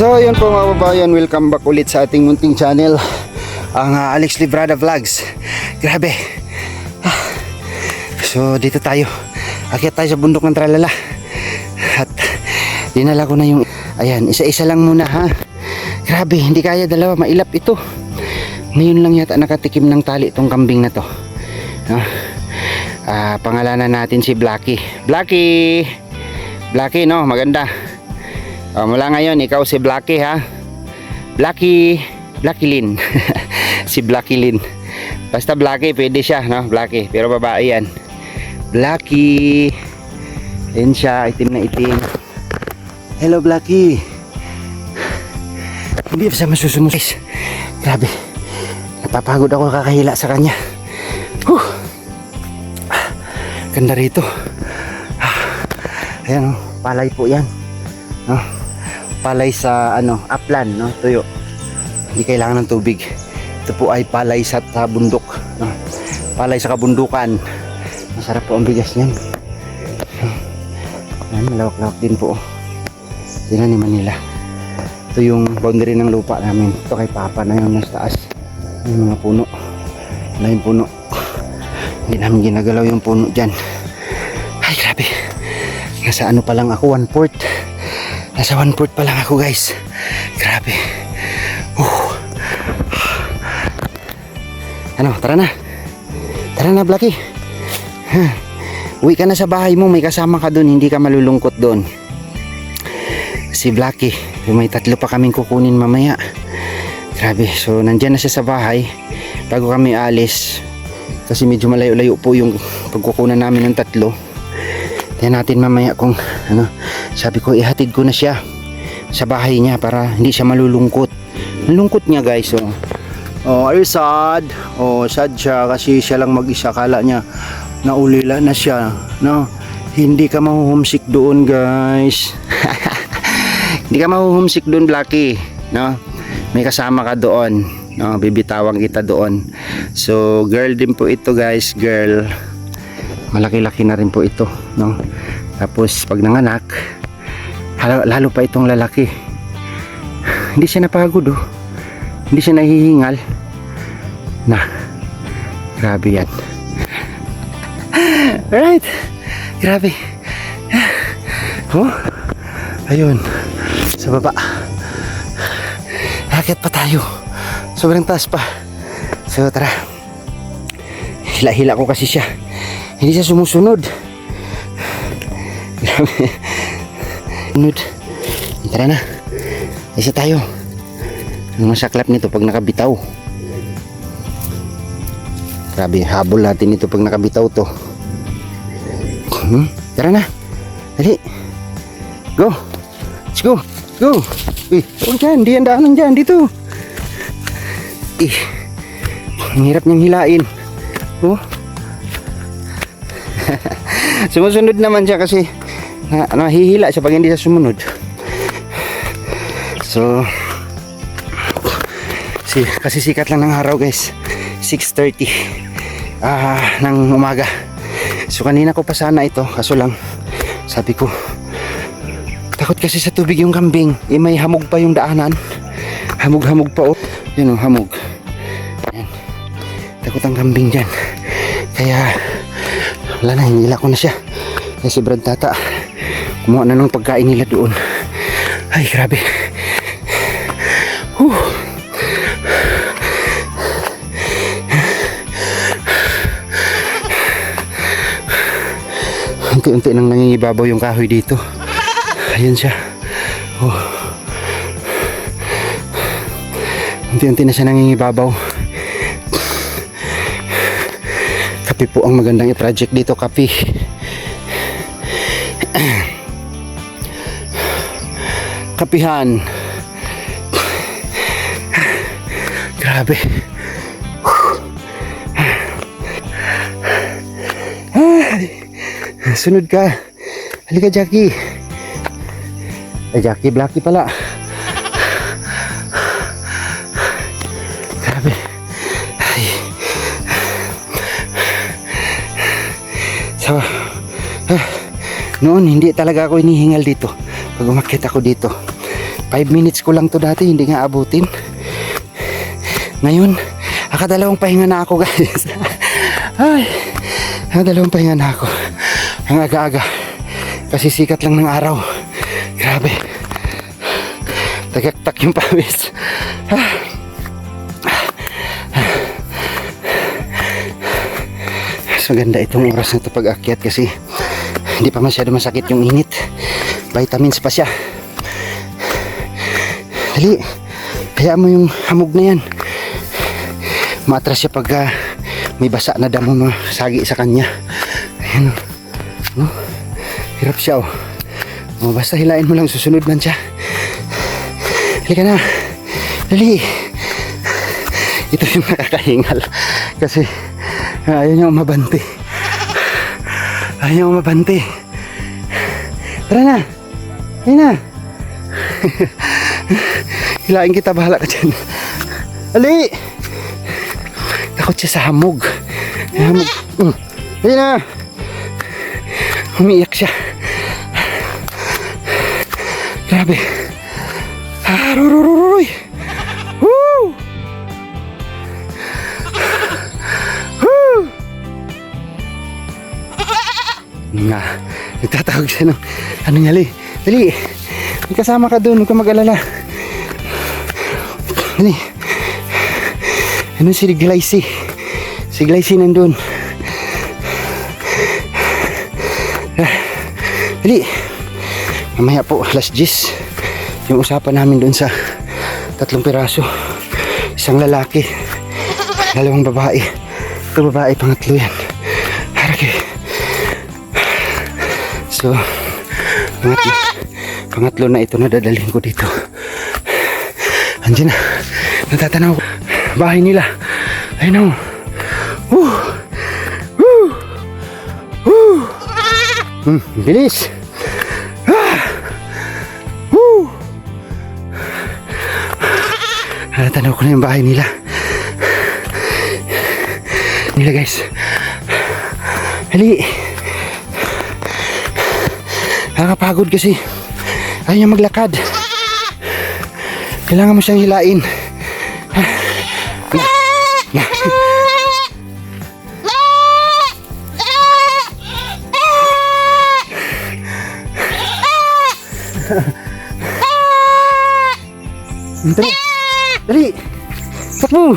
So yun po mga kababayan, welcome back ulit sa ating munting channel, ang Alex Librada Vlogs. Grabe. So dito tayo, akyat tayo sa bundok ng Tralala. At dinala ko na yung, ayan, isa-isa lang muna ha. Grabe, hindi kaya dalawa, mailap ito. Ngayon lang yata nakatikim ng tali itong kambing na to. Pangalanan natin si Blacky. Blacky, no, maganda. Mula ngayon, ikaw si Blacky ha. Blacky Lin. Si Blacky Lin. Basta Blacky, pwede siya, no? Blacky, pero babae yan. Blacky. Yan siya, itim na itim. Hello Blacky. Hindi pa siya masusumus. Grabe. Napapagod ako kakahila sa kanya. Ganda rito. Ayan, palay po yan. No? Palay sa upland, no? Tuyo. Hindi kailangan ng tubig. Ito po ay palay sa bundok, no? Palay sa kabundukan. Masarap po ang bigas niyan. Ayan, malawak-lawak din po. Yan ni Manila. Ito yung boundary ng lupa namin. Ito kay Papa na yung nasa taas. Yung mga puno. Wala yung puno. Hindi namin ginagalaw yung puno dyan. Ay, grabe. Nasa pa lang ako, 1/4. Nasa 1/4 pa lang ako, guys. Grabe. Tara na. Tara na, Blacky. Uwi ka na sa bahay mo. May kasama ka doon. Hindi ka malulungkot doon. Si Blacky. May 3 pa kaming kukunin mamaya. Grabe. So, nandyan na siya sa bahay. Bago kami alis. Kasi medyo malayo-layo po yung pagkukunan namin ng 3. Tingnan natin mamaya kung sabi ko ihatid ko na siya sa bahay niya para hindi siya malulungkot. Malungkot niya, guys. Ay sad. Sad siya kasi siya lang mag-isa. Kala niya naulila na siya, no? Hindi ka mahuhumsik doon, guys. Hindi ka mahuhumsik doon, Blacky, no? May kasama ka doon, no? Bibitawan kita doon. So girl din po ito, guys. Girl, malaki-laki na rin po ito, no? Tapos pag nanganak, lalo pa itong lalaki. Hindi siya napagod, oh. Hindi siya nahihingal. Grabe yan. Alright. Grabe. Ayun. Sa baba. Akyat pa tayo. Sobrang taas pa. So tara. Hila-hila ko kasi siya. Hindi siya sumusunod. Sunod. Tara na. Isa tayo. Ang masaklap nito pag nakabitaw. Grabe, habol natin ito pag nakabitaw to. Tara na. Dali. Go. Let's go. Go. Huwag dyan. Di yan daanan dyan. Dito. Ang hirap niyang hilain. Sumusunod naman siya kasi hihila siya pag hindi siya sumunod. So kasi sikat lang ng araw, guys. 6:30 ng umaga. So kanina ko pa sana ito, kaso lang sabi ko takot kasi sa tubig yung kambing. May hamog pa yung daanan. Hamog pa, yun, hamog. Ayan. Takot ang kambing dyan. Kaya wala na, hinila ko na siya. Kaya si Brad Tata kumuha na ng pagkain nila doon. Ay, grabe. Unti-unti nang nangingibabaw yung kahoy dito. Ayan siya. Unti-unti na siya nangingibabaw. Kape po ang magandang i-project dito, kape. Kapihan. Grabe. Sunod ka. Halika, Jackie. Jackie, Blacky pala. Grabe. So, noon hindi talaga ako hinihingal dito. Pag umakyat ako dito, 5 minutes ko lang to dati, hindi nga abutin. Ngayon, nakadalawang pahinga na ako guys. Ay, nakadalawang pahinga na ako. Ang aga-aga. Kasi sikat lang ng araw. Grabe. Tagaktak yung pawis. Mas maganda itong oras na ito pag-akyat kasi hindi pa masyado masakit yung init. Vitamins pa siya. Dali, kaya mo yung hamog na yan. Maatras siya pagka may basa na damo masagi sa kanya. Ayan o. Oh, hirap siya o. Oh, basta hilain mo lang, susunod man siya. Halika na. Dali. Ito yung nakakahingal. Kasi ayaw niya umabante. Ayaw niya umabante. Tara na. Ayun na. Hilain kita, bahala ka dyan. Ali! Takot siya sa hamog. Hamog. Ayun na. Umiiyak siya. Grabe. Rururururuy. Woo! Woo! Nga. Nagtatawag siya ng ano niya, Ali. Dali. May kasama ka doon. Huwag ka mag-alala. Dali. Ano si Glycy? Si Glycy nandun. Dali. Mamaya po, alas 10. Yung usapan namin doon sa 3 piraso. Isang lalaki. 2 babae. 2 babae, pangatlo yan. Harake. So, pangatlo na ito na dadalhin ko dito. Andiyan na. Natatanaw ko. Bahay nila. Ayun o. Woo! Woo! Woo! Bilis! Ah! Woo! Natatanaw ko na yung bahay nila. Nila guys. Hali! Nakakapagod kasi. Ayaw niya maglakad. Kailangan mo siyang hilain. Dali! Dali! Takbo!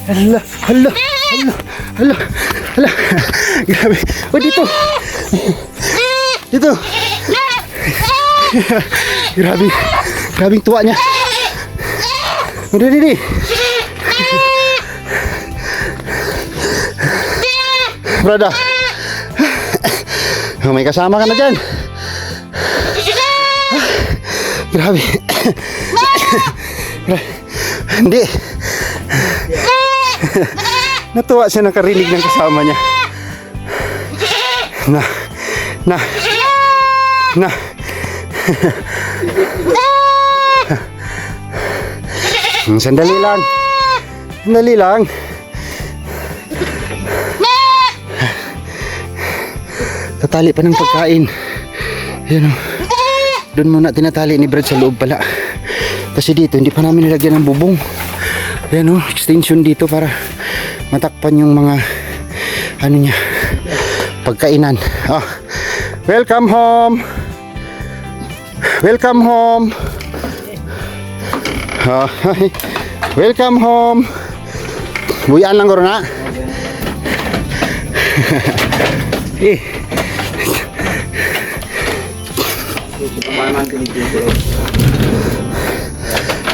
Hala! Hala! Hala! Hala! Hala! Grabe! O dito! Dito! Grabe! Grabing tuwa niya! O dali! Brada! May kasama ka na dyan! Grabe! Hindi! Natuwa siya nakarinig ng kasama niya. Na. Sandali lang. Sandali lang. Tatali pa ng pagkain. Ayan o. Doon muna tinatali ni Brad sa loob pala. Kasi dito hindi pa namin nilagyan ng bubong. Ayan o, extension dito para matakpan yung mga ano niya, pagkainan. Oh. Welcome home. Welcome home. Oh, welcome home. Buyaan lang ko na.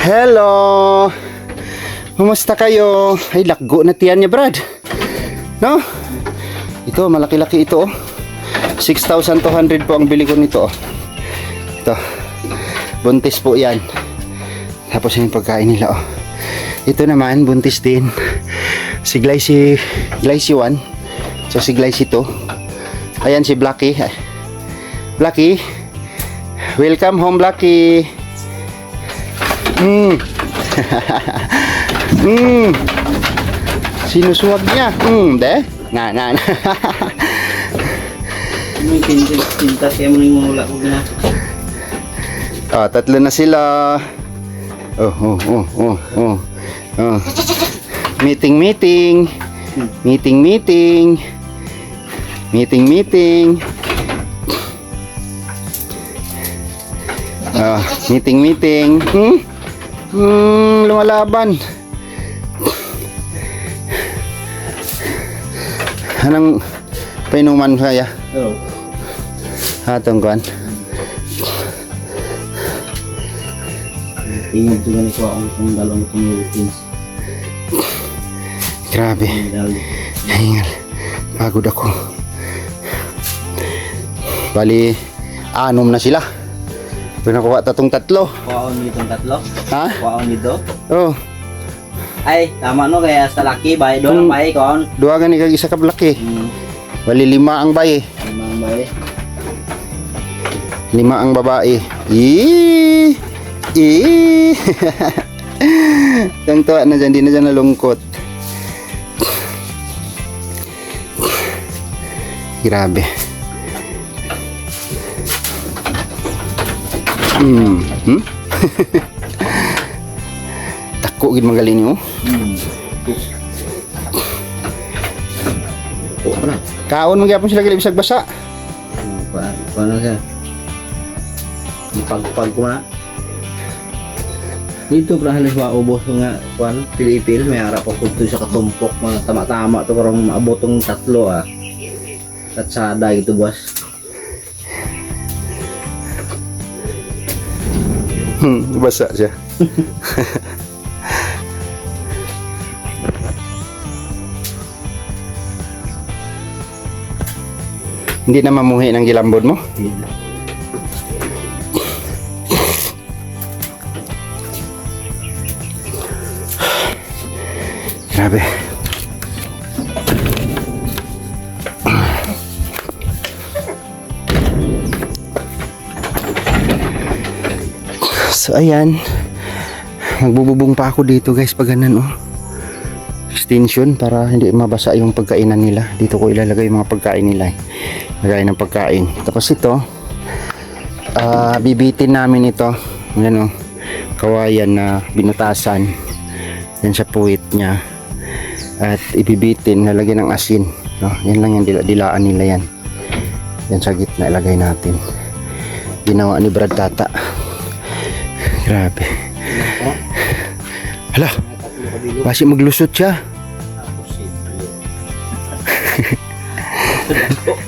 Hello. Kumusta kayo? Ay, lakgo na tiyan niya, Brad. No? Ito, malaki-laki ito. 6,200 po ang bili ko nito. Ito. Buntis po yan. Tapos yung pagkain nila. Oh. Ito naman, buntis din. Si Glycy 1. So si Glycy 2. Ayan si Blackie. Blackie. Welcome home, Blackie. Sinusuwag niya. De? Na. May pintas kaya mo nang mula ko na. Ah, tatlo na sila. Oh. Meeting. Meeting. Ah, meeting. Lumalaban. Anong painuman kaya? Oo. Hatong kuan. Tingin ko ganito ang dalawang communities. Grabe. Hingal. Pagod ako. Bali, 6 na sila. Pinakuha tatong tatlo. Kuhaon nitong tatlo? Ha? Kuhaon nito? Oh, Ay, tama no, kaya sa laki, bahay doon ang bahay, kuhaon. duha gani kag isa ka laki. Bali 5 ang bayi. Limang bahay. 5 ang babae. Tang tuwa na dyan, di na dyan nalungkot. Grabe. Tako gid magaling niyo. Oo na. Kaon mo gyapon sila gali bisag basa. Paano siya? Pag ko na. Dito pra halos maubos ko nga kuan Pilipinas may ara pa kunto sa katumpok mga tama-tama to karong maabot tong tatlo ah. Tatsada gitu bos. Basa siya. Hindi na mamuhi ng gilambod mo? Grabe. So ayan, magbububong pa ako dito guys pag ganun oh. Extension para hindi mabasa yung pagkainan nila. Dito ko ilalagay yung mga pagkain nila. Lagay ng pagkain. Tapos ito, bibitin namin ito. Ayan oh, kawayan na binutasan. Yan sa puwit niya. At ibibitin, lalagyan ng asin. No? Yan lang yung dilaan nila yan. Yan sa gitna ilagay natin. Ginawa ni Brad Tata. Grabe. Hala. Masih maglusot siya.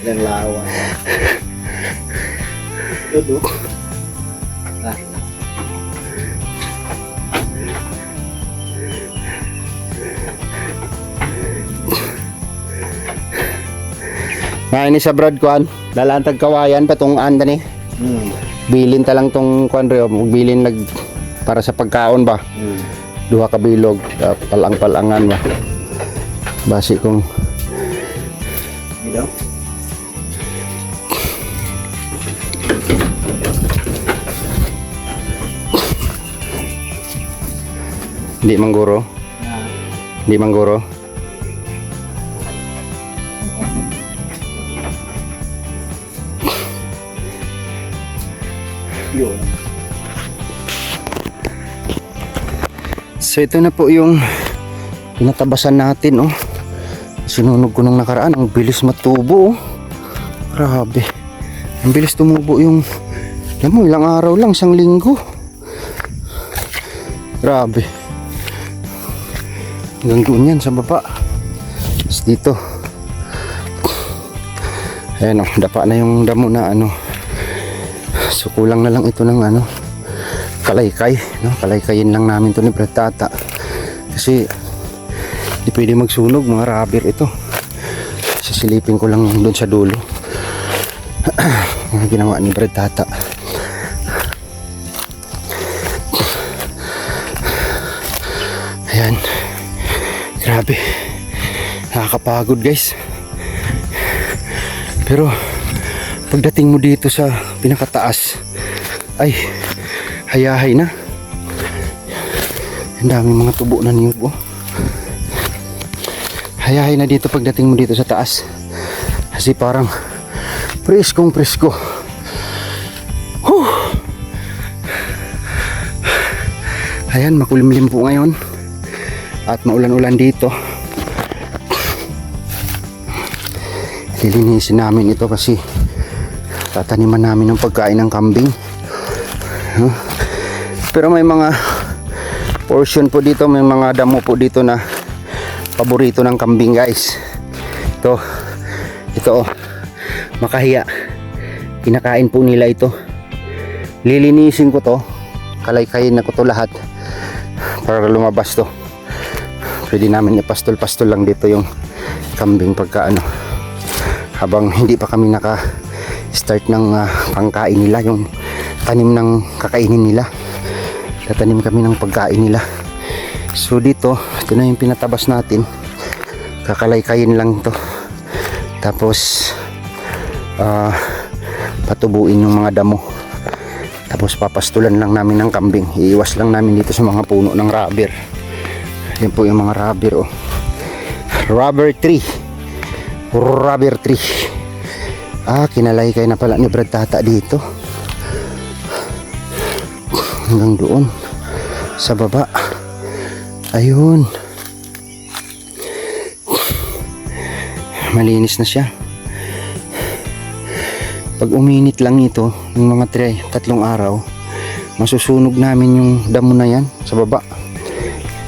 Yang lawan. Duduk. Nah ini sa Brad kuan, lalantag kawayan patong anda ni. Bilin talang tong kuan reo, bilin lag para sa pagkaon ba. Duha ka bilog, palang-palangan ba. Basi kong Gitu. Di mangguro. Di mangguro. Yun. So ito na po yung pinatabasan natin oh. Sinunog ko nung nakaraan, ang bilis matubo oh. Grabe. Ang bilis tumubo yung, alam mo, ilang araw lang, 1 linggo. Grabe. Hanggang doon yan sa baba. Tapos dito. Ayan oh, dapa na yung damo na ano. So kulang na lang ito ng ano, kalaykay, no? Kalaykayin lang namin to ni Brad Tata. Kasi di pwede magsunog, mga rubber ito. Sisilipin ko lang doon sa dulo. Mga ginawa ni Brad Tata. Ayan. Grabe. Nakakapagod guys. Pero pagdating mo dito sa pinakataas ay hayahay na. Ang daming mga tubo na niyog oh. Hayahay na dito pagdating mo dito sa taas. Kasi parang preskong presko. Ayan, makulimlim po ngayon at maulan-ulan dito. Lilinisin namin ito kasi tataniman namin ng pagkain ng kambing. Pero may mga portion po dito, may mga damo po dito na paborito ng kambing, guys. Ito oh, makahiya. Kinakain po nila ito. Lilinisin ko to, kalay-kayin na ko to lahat para lumabas to. Pwede namin ipastol-pastol lang dito yung kambing pagka ano, habang hindi pa kami naka-start ng pangkain nila, yung tanim ng kakainin nila. Tatanim kami ng pagkain nila. So dito, ito na yung pinatabas natin. Kakalay-kayin lang to. Tapos patubuin yung mga damo. Tapos papastulan lang namin ng kambing. Iiwas lang namin dito sa mga puno ng rubber. Yan po yung mga rubber, oh. Rubber tree. Kinalay-kay na pala ni Brad Tata dito. Hanggang doon sa baba. Ayun. Malinis na siya. Pag uminit lang ito yung mga 3 araw, masusunog namin yung damo na yan sa baba.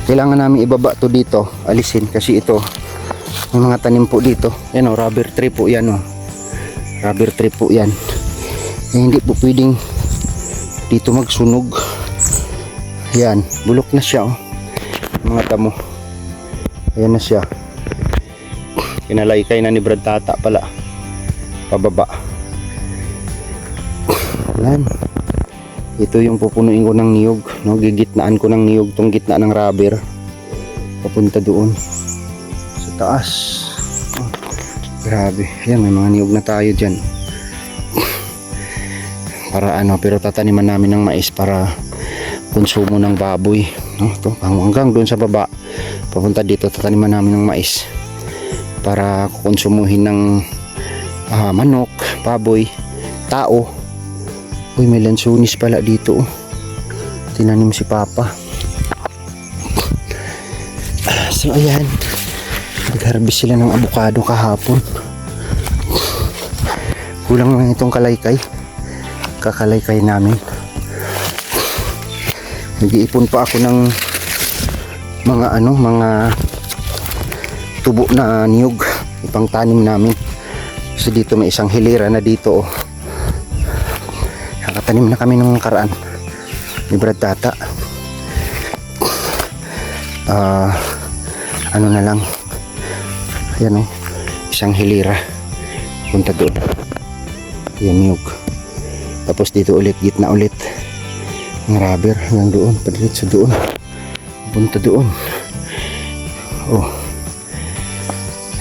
Kailangan namin ibaba to dito, alisin, kasi ito may mga tanim po dito. Yan o, rubber tree po yan o. Rubber tree po yan. Hindi po pwedeng dito magsunog. Yan, bulok na siya o. Mga damo. Ayan na siya. Kinalaykay na ni Brad Tata pala. Pababa. Yan. Ito yung pupunuin ko ng niyog, no? Gigitnaan ko ng niyog tong gitna ng rubber. Papunta doon sa taas. Oh, grabe. Yan, may mga niyog na tayo dyan. Para ano, pero tataniman namin ng mais para konsumo ng baboy, no? Ito, hanggang doon sa baba. Papunta dito, tataniman namin ng mais para konsumuhin ng manok, baboy, tao. Uy, may lansunis pala dito, oh. Tinanim si Papa. So ayan, nag-harvest sila ng avocado kahapon. Kulang lang itong kalaykay. Kakalaykay namin. Nag-iipon pa ako ng mga tubo na niyog ipang tanim namin. So dito may isang hilera na dito, oh. Nakatanim na kami ng karaan ni Brad Tata. Ano na lang, ayan o, isang hilera punta doon. Yan niyog. Tapos dito ulit, gitna ulit ng rubber hanggang doon, padiretso doon, punta doon. Oh,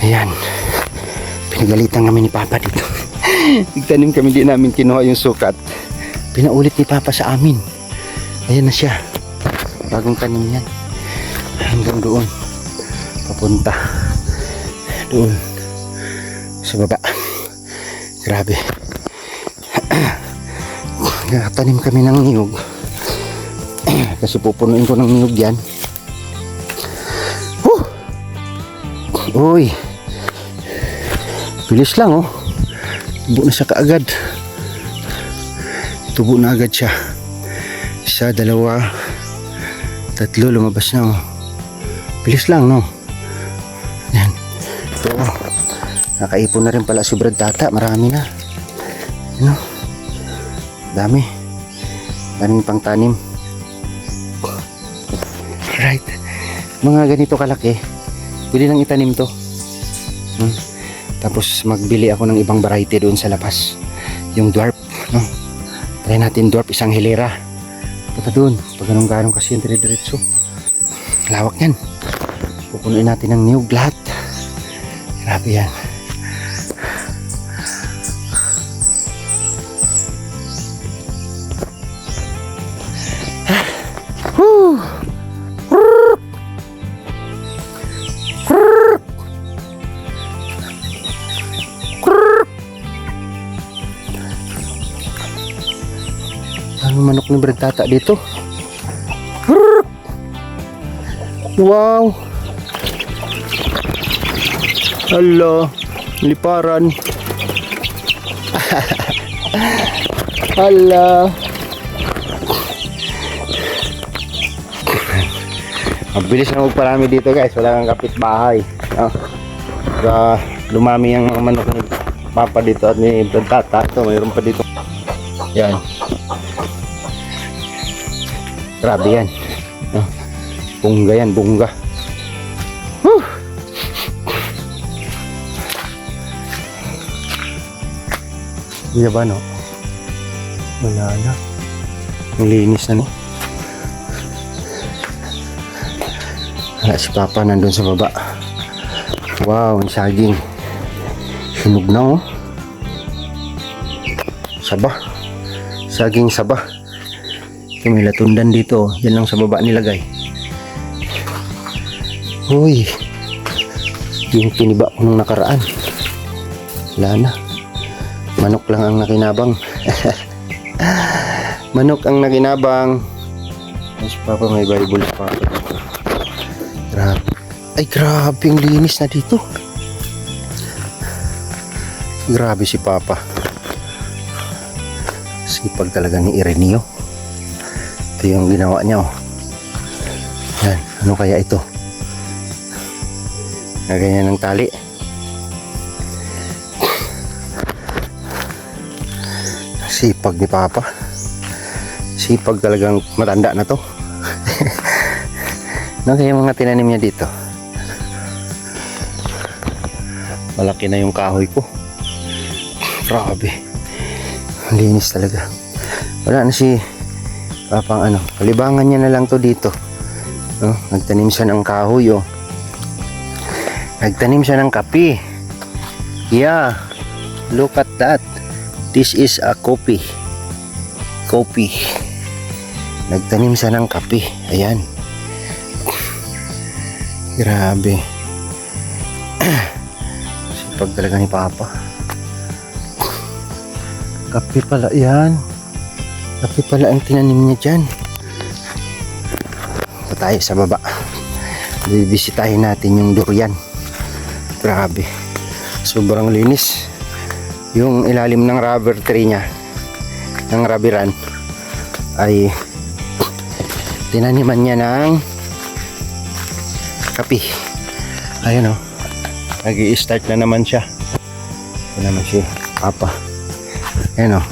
ayan, pinagalitan kami ni Papa dito. Nagtanim kami, di namin kinuha yung sukat. Pinaulit ni Papa sa amin. Ayan na siya, bagong tanim yan. Hanggang doon, papunta doon sa baba. Grabe. Nakatanim kami ng niyog kasi pupunuin ko ng niyog yan. Uy, bilis lang, oh. Tubo na siya kaagad. Tubo na agad siya. 1, 2, 3, lumabas na, oh. Bilis lang, no? Yan. Ito, oh. Nakaipon na rin pala si Brad Tata. Marami na. Ano? Dami. Daming pang tanim. Right. Mga ganito kalaki, pwede nang itanim to. Tapos magbili ako ng ibang variety doon sa labas. Yung dwarf, no? Try natin dwarf, isang hilera. Punta doon. Pag ganun-ganun kasi yung dire-diretso. Lawak yan. Pupunuin natin ng niyog lahat. Grabe yan. Ano manok ni Brad Tata dito? Wow. Hala, liparan. Hala. Mabilis na magparami dito guys, wala kang kapitbahay. Lumami ang mga manok ni Papa dito at ni Tata. Ito, mayroon pa dito. Yan. Grabe yan. Bungga yan, bungga. Whew. Hindi ba no? Wala na. Ang linis na no. Wala si Papa nandun sa baba. Wow, ang saging. Sunog na oh. Saba. Saging saba. Ito may latundan dito. Yan lang sa baba nilagay. Uy. Yung tiniba ko nung nakaraan. Wala na. Manok lang ang nakinabang. Manok ang nakinabang. Mas Papa may Bible pa. Grabe. Ay grabe yung linis na dito. Grabe si Papa. Sipag talaga ni Ireneo. Ito yung ginawa niya oh. Yan. Ano kaya ito? Ganyan ng tali. Sipag ni Papa. Sipag talagang matanda na to. Ano kaya mga tinanim niya dito? Malaki na yung kahoy ko. Grabe. Linis talaga. Wala na si Papang ano. Libangan niya na lang to dito. Nagtanim siya ng kahoy oh. Nagtanim siya ng kape. Yeah. Look at that. This is a coffee. Coffee. Nagtanim siya ng kape. Ayan. Grabe. Sipag talaga ni Papa. Kape pala yan. Kape pala ang tinanim niya dyan. Ito tayo sa baba. Bibisitahin natin yung durian. Grabe. Sobrang linis. Yung ilalim ng rubber tree niya, ng rubberan, ay tinaniman niya ng kape. Ayun o. Nag-i-start na naman siya. Ito naman si Papa. Ayun o.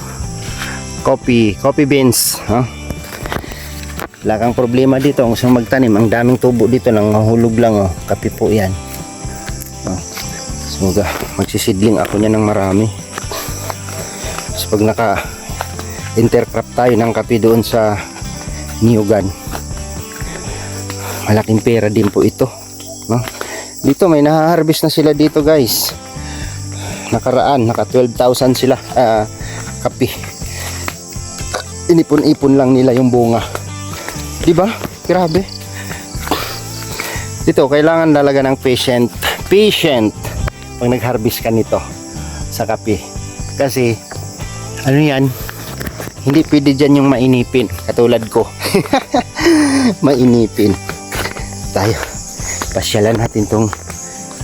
Coffee beans. Wala kang problema dito. Kung gusto magtanim, ang daming tubo dito lang. Mahulog lang o. Kape po yan. So, magsisidling ako niya ng marami. So, pag naka-intercrop tayo ng kape doon sa Niyugan, malaking pera din po ito. Dito may nahaharvest na sila dito guys. Nakaraan, naka 12,000 sila kape. Inipon-ipon lang nila yung bunga. Diba? Grabe. Dito, kailangan talaga ng patient pag nag-harvest ka nito sa kape. Kasi, ano yan, hindi pwede dyan yung mainipin. Katulad ko. Mainipin. Tayo. Pasyalan natin tong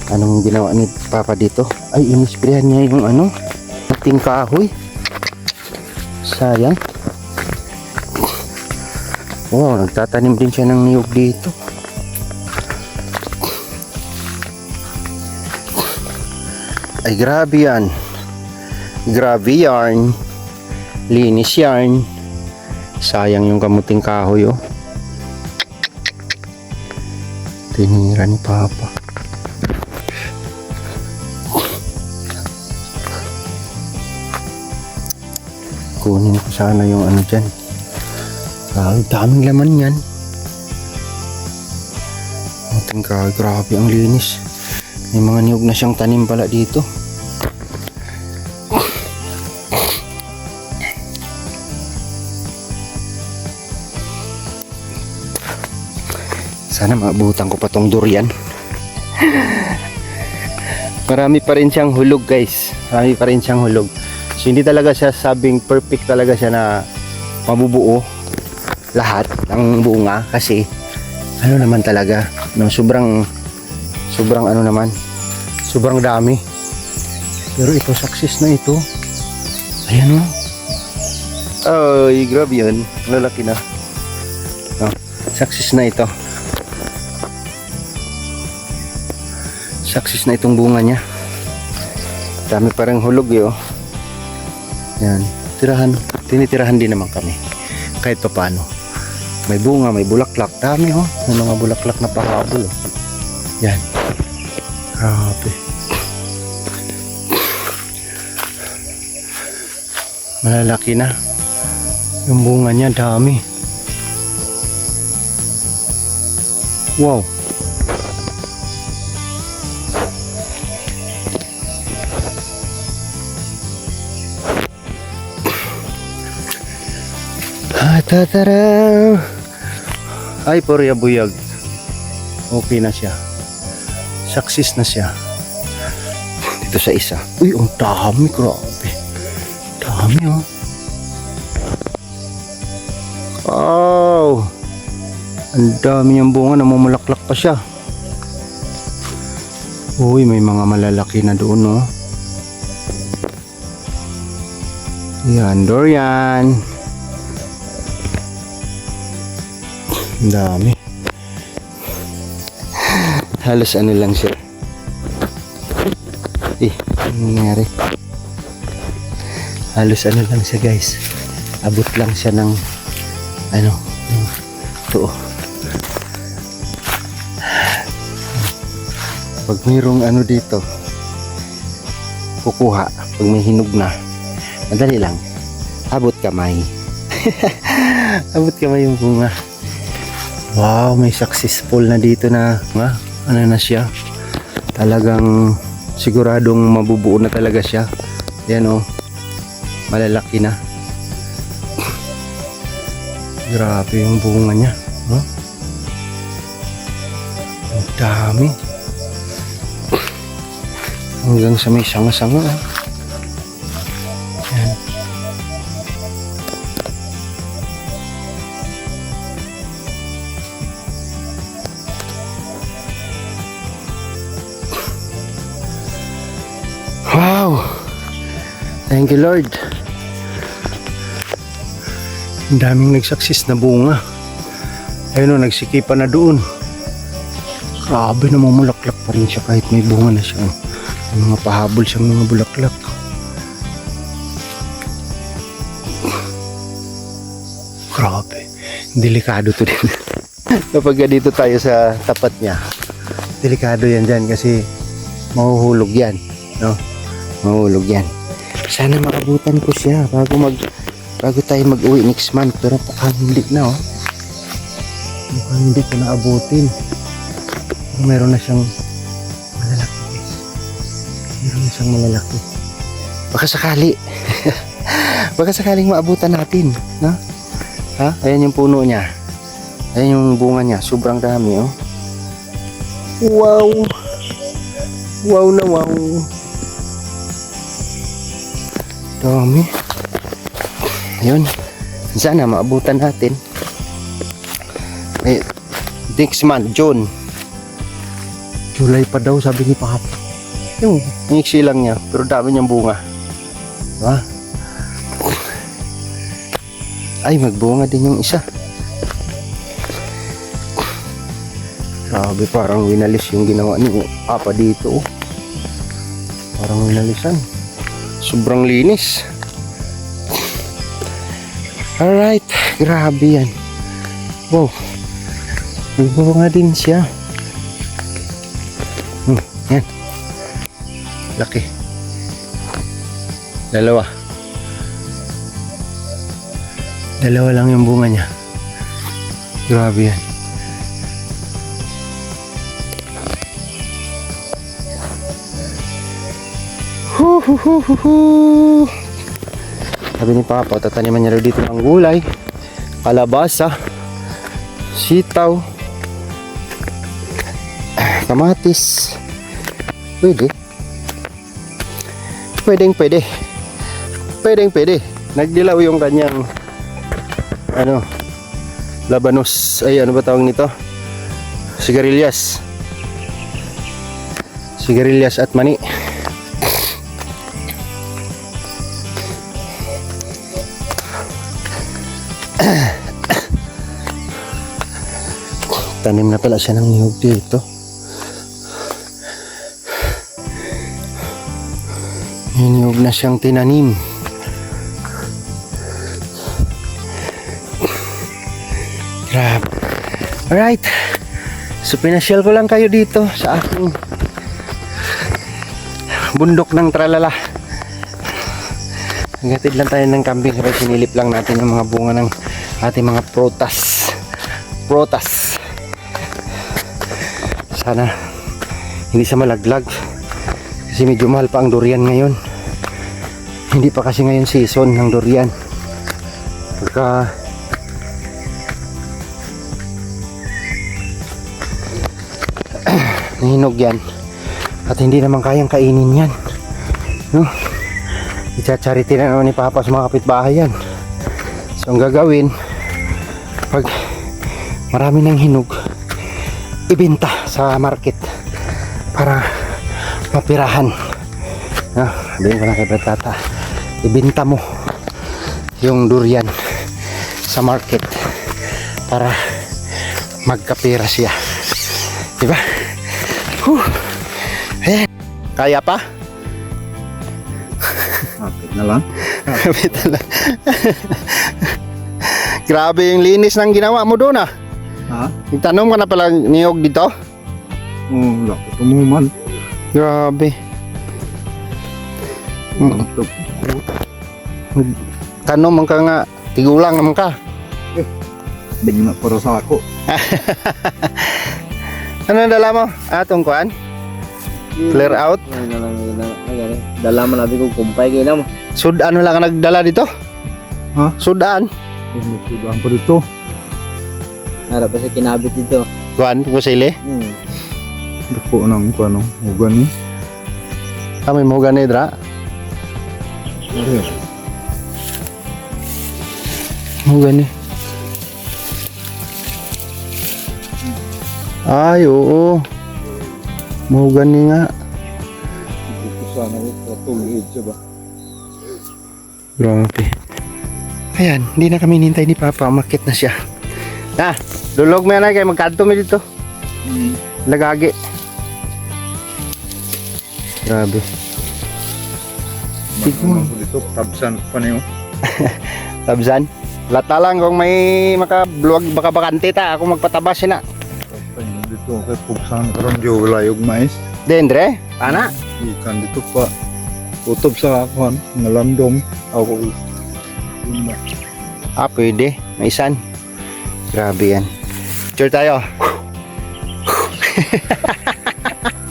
anong ginawa ni Papa dito. Ay, inisprayan niya yung ano, ating kahoy. Sayang. Oh, nagtatanim din siya ng niyog dito. Ay, grabe yan. Grabe yarn. Linis yarn. Sayang yung kamuting kahoy oh. Tinira ni Papa. Kunin ko sana yung ano dyan. Daming laman yan. Kamuting kahoy. Grabe ang linis. May mga niyog na siyang tanim pala dito. Sana maabutan ko pa tong durian. Marami pa rin siyang hulog guys. Marami pa rin siyang hulog. So hindi talaga siya sabing perfect talaga siya na mabubuo lahat ng bunga kasi ano naman talaga, no, sobrang ano naman, sobrang dami. Pero ito, success na ito. Ayan o. Ay, grabe yun. Lalaki na. No, success na ito. Success na itong bunga niya. Dami parang hulog yun. Yan. Tinitirahan din naman kami. Kahit pa paano. May bunga, may bulaklak. Dami oh. May mga bulaklak na pahabol oh. Yan. Grabe. Malalaki na. Yung bunga niya dami. Wow. Tatara. Ay, porya buyag. Okay na siya. Success na siya. Dito sa isa. Uy, ang dami. Grabe. Dami oh. Wow. Ang dami niyang bunga. Namumulaklak pa siya. Uy, may mga malalaki na doon oh. Yan, Dorian. Ang dami. Halos ano lang siya. Ano nangyari? Halos ano lang siya guys. Abot lang siya ng ano. Ito. Pag mayroong ano dito, kukuha. Pag may hinog na, madali lang. Abot kamay. Abot kamay yung bunga. Wow, may successful na dito na ano na siya. Talagang siguradong mabubuo na talaga siya. Yan oh. Malalaki na. Grabe yung bunga niya. Huh? Ang dami. Hanggang sa may sanga-sanga. Yan. Wow! Thank you Lord. Ang daming nagsaksis na bunga. Ayun o, nagsikipan na doon. Grabe, namumulaklak pa rin siya kahit may bunga na siya. May mga pahabol siyang mga bulaklak. Grabe. Delikado to din. Kapag dito tayo sa tapat niya, delikado yan dyan kasi mahuhulog yan. No? Mahulog yan. Sana makabutan ko siya bago tayo mag-uwi next month. Pero mukhang hindi na oh. Mukhang hindi ko naabutin. Meron na siyang malalaki guys. Meron na siyang malalaki. Baka sakali. Baka sakaling maabutan natin. No? Ha? Ayan yung puno niya. Ayan yung bunga niya. Sobrang dami oh. Wow. Wow na wow. Dami. Yun. Sana maabutan natin. Eh, next month, June. July pa daw, sabi ni Papa. Yung iksi lang niya, pero dami niyang bunga. Diba? Ay, magbunga din yung isa. Grabe, parang winalis yung ginawa ni Papa dito. Oh. Parang winalisan. Sobrang linis. Alright, grabe yan. Wow, nagbunga din siya. Yan. Laki. Dalawa lang yung bunga niya. Grabe yan. Sabi ni Papa, tataniman niya rin dito ng gulay, kalabasa, sitaw, kamatis. Pwede. Nagdilaw yung kanyang labanos, ay ano ba tawag nito, sigarilyas. Sigarilyas at mani. Tanim na pala siya ng niyog dito. May niyog na siyang tinanim. Grabe. Alright. So pinasyal ko lang kayo dito sa aking bundok ng Tralala. Nagatid lang tayo ng kambing, sabay sinilip lang natin yung mga bunga ng ating mga prutas. Sana hindi sa malaglag kasi medyo mahal pa ang durian ngayon. Hindi pa kasi ngayon season ng durian. Pagka nahinog yan at hindi naman kayang kainin yan, no? I-charity na naman ni Papa sa mga kapitbahay yan. So ang gagawin, pag marami ng hinog, ibenta sa market para mapirahan, no? Sabihin ko na kay Tata, ibenta mo yung durian sa market para magkapira siya, diba? Ayan. Kaya pa? Kapit na lang. Kapit na lang. Grabe yung linis ng ginawa mo doon, ah. Ha? Nagtanom ka na pala niyog dito? Oo, laki tumuman. Grabe. Tanom man ka nga, tigulang naman ka. Hindi na para sa ako. Ano dala mo? Atong kuan? Clear out? Dala man nabi ko kumpay kayo na mo. Sud ano lang ka nagdala dito? Ha? Sudan? Magsudahan pa dito. Harap pa sa kinabit dito. Kuan, kusili? Dako ng ano, ugan ni. Kami mo gani dra? Mo gani. Ay, oo. Mo gani nga. Sana ito tulid siya ba? Grabe. Ayan, hindi na kami nintay ni Papa. Umakit na siya. Ah, dulog mo yan ay kay magkanto mo dito. Lagagi. Grabe. Tignan ko dito, tabsan pa niyo. Tabsan. Lata lang kung may makablog baka bakante ta. Ako magpatabas na. Dito kay pugsan karon jo layog mais. Dendre, pana? Ikan dito pa. Utob sa akuan, ngalandong. Ako. Ah, pwede. May isan. Grabe yan. Picture tayo.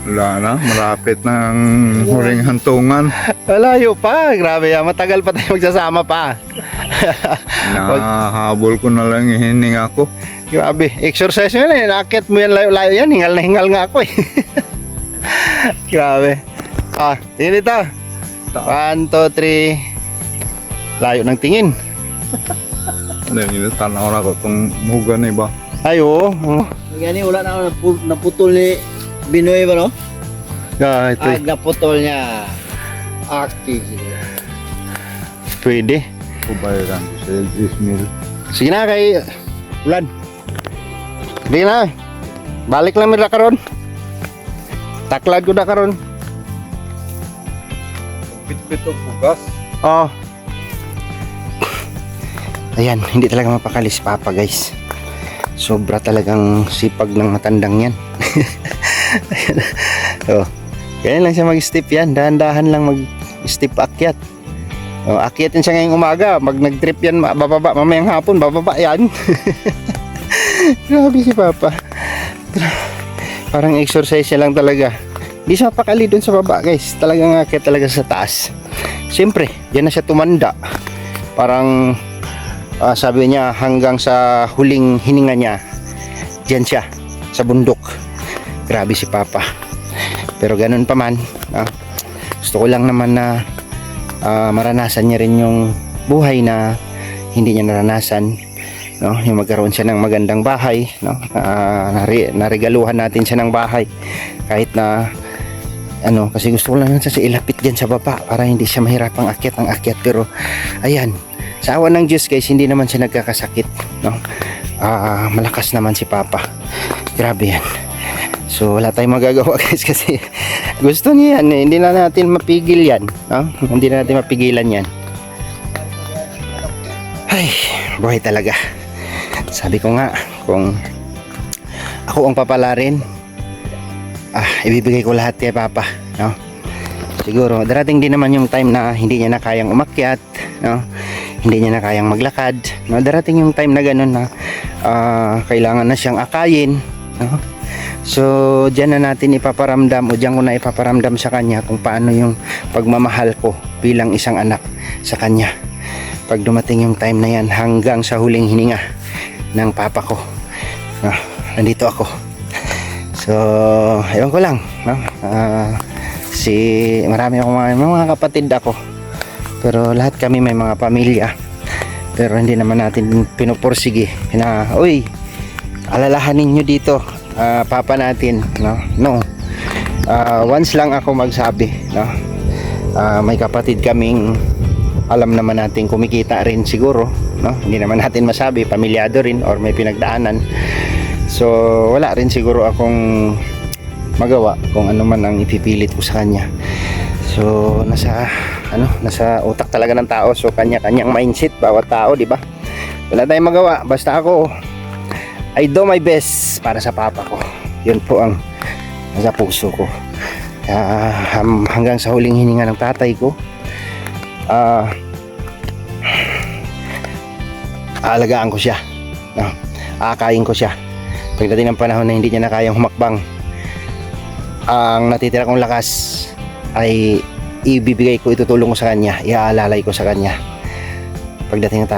Wala na, malapit na ang huling hantungan. Malayo pa. Grabe yan. Matagal pa tayo magsasama pa. Nahabol ko na lang hining ako. Grabe. Exercise mo yan eh. Nakakit mo yan layo-layo yan. Hingal na hingal nga ako eh. Grabe. Ah, tingin dito. 1, 2, 3. Layo ng tingin. Dahil tanaw na ko itong mugan iba. Ay, oo. Gani wala na ako naputol ni Binoy ba no? Ah, ito. Naputol niya. Active. Pwede. Kubayaran ko sa Ismail. Sige na kay Ulan. Sige na. Balik lang mira karon. Taklad ko na karon. Pit-pit o bugas. Oh. Ayan, hindi talaga mapakali si Papa, guys. Sobra talagang sipag ng matandang yan. Ayan. Oh. Ganyan lang siya mag-step yan. Dahan-dahan lang mag-step akyat. Oh, akyatin siya ngayong umaga. Pag nag-trip yan, bababa. Mamayang hapon, bababa yan. Grabe si Papa. Parang exercise siya lang talaga. Di siya mapakali dun sa baba, guys. Talagang akyat talaga sa taas. Siyempre, diyan na siya tumanda. Parang sabi niya hanggang sa huling hininga niya, diyan siya sa bundok. Grabe si Papa. Pero ganun pa man, gusto ko lang naman na maranasan niya rin yung buhay na hindi niya naranasan. no, yung magkaroon siya ng magandang bahay, no. Naregaluhan natin siya ng bahay kahit na ano, kasi gusto ko lang siya ilapit diyan sa baba para hindi siya mahirapang akyat, pero ayan, sa awa ng Diyos guys, hindi naman siya nagkakasakit, no. Malakas naman si Papa, grabe yan. So wala tayong magagawa guys kasi gusto niya yan eh. Hindi na natin mapigil yan, no? Hindi na natin mapigilan yan. Ay, buhay talaga. Sabi ko nga, kung ako ang papalarin, ibibigay ko lahat kay Papa, no? Siguro darating din naman yung time na hindi niya na kayang umakyat, no? Hindi niya na kayang maglakad, no? Darating yung time na ganun na kailangan na siyang akayin, no? So diyan na natin ipaparamdam, o diyan ko na ipaparamdam sa kanya kung paano yung pagmamahal ko bilang isang anak sa kanya pag dumating yung time na yan, hanggang sa huling hininga ng Papa ko, no? Nandito ako. So ewan ko lang, no? Marami akong mga kapatid ako, pero lahat kami may mga pamilya, pero hindi naman natin pinupursige na, uy, alalahanin nyo dito, Papa natin, no. Once lang ako magsabi, no. May kapatid kaming alam naman natin kumikita rin siguro, no. Hindi naman natin masabi, pamilyado rin or may pinagdaanan. So wala rin siguro akong magawa kung ano man ang ipipilit ko sa kanya. So nasa utak talaga ng tao. So kanya-kanyang mindset bawat tao, di ba? Wala tayong magawa, basta ako I do my best para sa Papa ko. Yun po ang nasa puso ko. Hanggang sa huling hininga ng tatay ko, aalagaan ko siya, no? Aakain ko siya pagdating ng panahon na hindi niya na kayang humakbang. Ang natitira kong lakas ay ibibigay ko, itutulong ko sa kanya, iaalalay ko sa kanya pagdating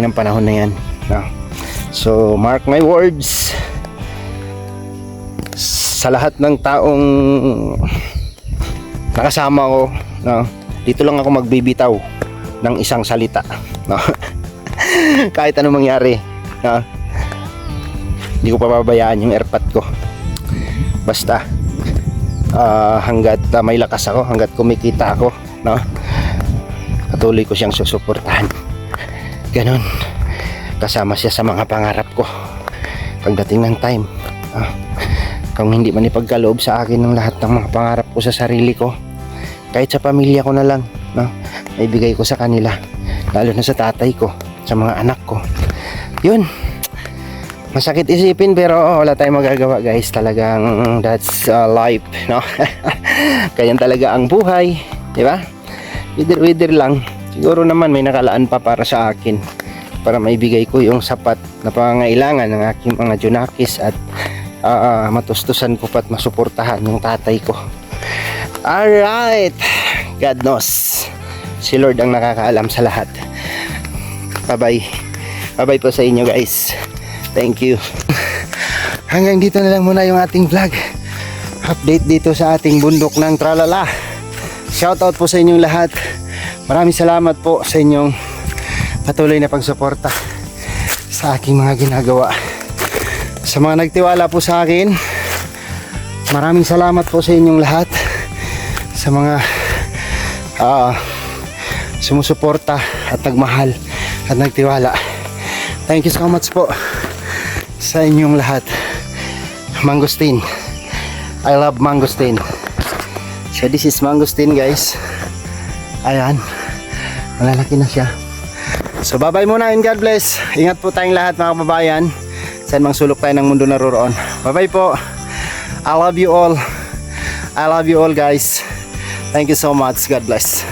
ng panahon na yan, no? So mark my words, sa lahat ng taong nakasama ko, no, dito lang ako magbibitaw ng isang salita, no? Kahit anong mangyari, no? Hindi ko pababayaan yung airpot ko. Basta hanggat may lakas ako, hanggat kumikita ako, no, patuloy ko siyang susuportahan. Ganon, kasama siya sa mga pangarap ko pagdating ng time, no? Kung hindi man ipagkaloob sa akin ng lahat ng mga pangarap ko sa sarili ko, kahit sa pamilya ko na lang, no, ibigay ko sa kanila, lalo na sa tatay ko, sa mga anak ko. Yun, masakit isipin pero wala tayong magagawa guys. Talagang that's life, no? Ganyan talaga ang buhay, di ba? Wither lang. Siguro naman may nakalaan pa para sa akin, para maibigay ko yung sapat na pangangailangan ng aking mga junakis at matustusan ko pa at masuportahan yung tatay ko. Alright, God knows, si Lord ang nakakaalam sa lahat. Bye bye po sa inyo guys. Thank you. Hanggang dito na lang muna yung ating vlog, update dito sa ating bundok ng Tralala. Shoutout po sa inyong lahat. Maraming salamat po sa inyong patuloy na pagsuporta sa aking mga ginagawa. Sa mga nagtiwala po sa akin, maraming salamat po sa inyong lahat. Sa mga sumusuporta at nagmahal at nagtiwala, thank you so much po sa inyong lahat. Mangosteen, I love mangosteen. So this is mangosteen guys. Ayan, malalaki na siya. So bye bye muna and God bless. Ingat po tayong lahat mga kababayan, saan mang sulok tayo ng mundo naroroon. Bye bye po. I love you all. I love you all guys. Thank you so much. God bless.